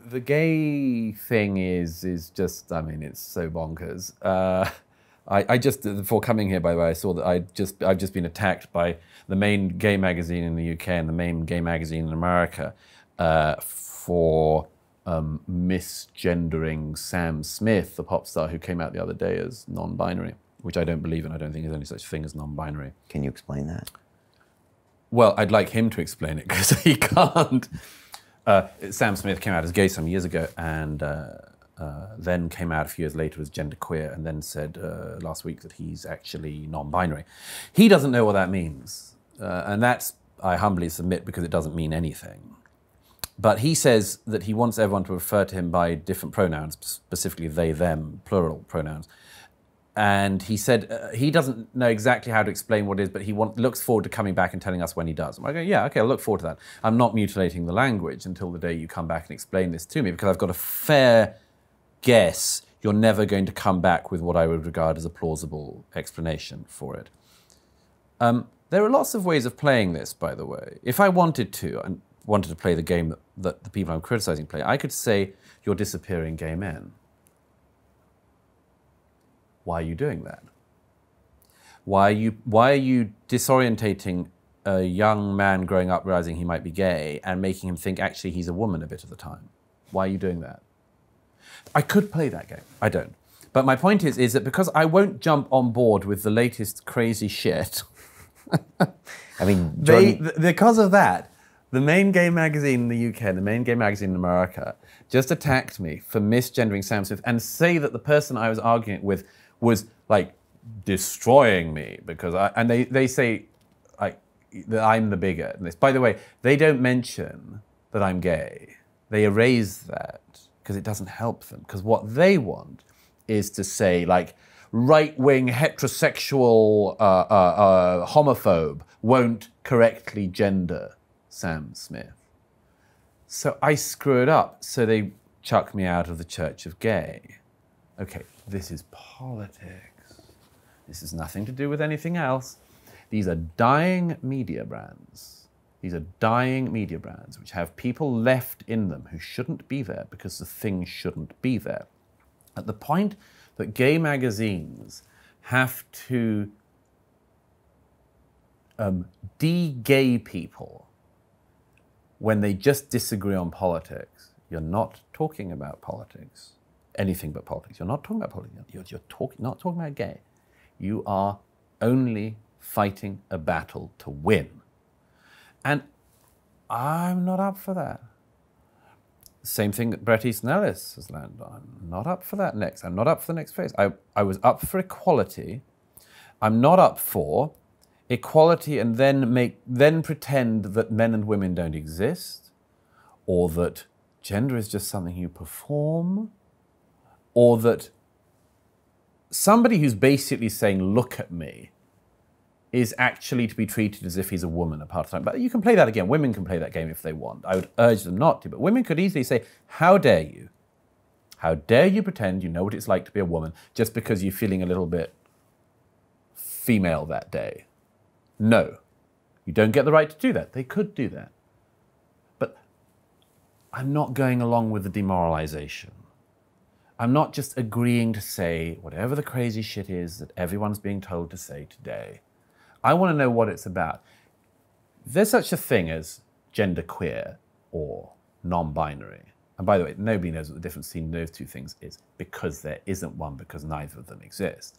The gay thing is just, I mean, it's so bonkers. I just, before coming here, by the way, I saw that I've just been attacked by the main gay magazine in the UK and the main gay magazine in America for misgendering Sam Smith, the pop star who came out the other day as non-binary, which I don't believe in. I don't think there's any such thing as non-binary. Can you explain that? Well, I'd like him to explain it because he can't. Sam Smith came out as gay some years ago and then came out a few years later as genderqueer and then said last week that he's actually non-binary. He doesn't know what that means. And that's, I humbly submit, because it doesn't mean anything. But he says that he wants everyone to refer to him by different pronouns, specifically they, them, plural pronouns. And he said he doesn't know exactly how to explain what it is, but he looks forward to coming back and telling us when he does. I go, yeah, okay, I'll look forward to that. I'm not mutilating the language until the day you come back and explain this to me, because I've got a fair guess you're never going to come back with what I would regard as a plausible explanation for it. There are lots of ways of playing this, by the way. If I wanted to, and wanted to play the game that the people I'm criticizing play, I could say, you're disappearing gay men. Why are you doing that? Why are you disorientating a young man growing up realizing he might be gay and making him think actually he's a woman a bit of the time? Why are you doing that? I could play that game. I don't. But my point is that because I won't jump on board with the latest crazy shit, I mean, because of that, the main gay magazine in the UK and the main gay magazine in America just attacked me for misgendering Sam Smith and say that the person I was arguing with was like destroying me because they say like that I'm the bigot in this. By the way, they don't mention that I'm gay. They erase that because it doesn't help them. Because what they want is to say like right-wing heterosexual homophobe won't correctly gender Sam Smith. So I screw it up. So they chuck me out of the Church of Gay. Okay, this is politics. This has nothing to do with anything else. These are dying media brands. These are dying media brands which have people left in them who shouldn't be there because the thing shouldn't be there. At the point that gay magazines have to de-gay people when they just disagree on politics, you're not talking about politics. Anything but politics. You're not talking about politics. You're not talking about gay. You are only fighting a battle to win. And I'm not up for that. Same thing that Bret Easton Ellis has landed on. I'm not up for that next. I'm not up for the next phase. I was up for equality. I'm not up for equality and then pretend that men and women don't exist, or that gender is just something you perform, or that somebody who's basically saying, look at me, is actually to be treated as if he's a woman a part of the time. But you can play that again. Women can play that game if they want. I would urge them not to. But women could easily say, how dare you? How dare you pretend you know what it's like to be a woman just because you're feeling a little bit female that day? No. You don't get the right to do that. They could do that. But I'm not going along with the demoralization. I'm not just agreeing to say whatever the crazy shit is that everyone's being told to say today. I want to know what it's about. There's such a thing as genderqueer or non-binary. And by the way, nobody knows what the difference between those two things is because there isn't one, because neither of them exist.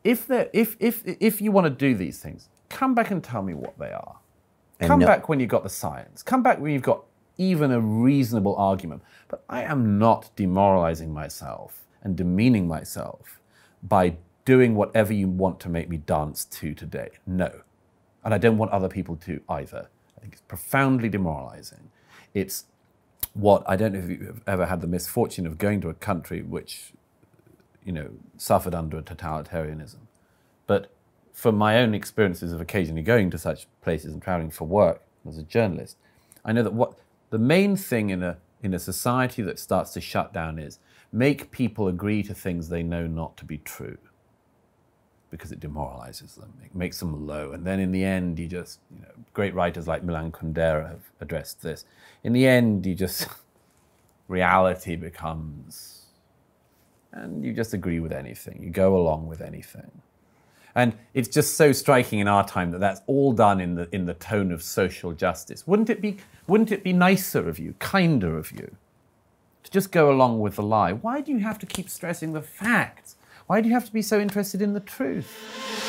If you want to do these things, come back and tell me what they are. Come back when you've got the science. Come back when you've got even a reasonable argument. But I am not demoralizing myself and demeaning myself by doing whatever you want to make me dance to today. No. And I don't want other people to either. I think it's profoundly demoralizing. It's what, I don't know if you've ever had the misfortune of going to a country which, you know, suffered under a totalitarianism. But from my own experiences of occasionally going to such places and traveling for work as a journalist, I know that what the main thing in a society that starts to shut down is make people agree to things they know not to be true, because it demoralizes them, it makes them low. And then in the end, you just, you know, great writers like Milan Kundera have addressed this. In the end, you just reality becomes, and you just agree with anything, you go along with anything. And it's just so striking in our time that that's all done in the tone of social justice. Wouldn't it be nicer of you, kinder of you, to just go along with the lie? Why do you have to keep stressing the facts? Why do you have to be so interested in the truth?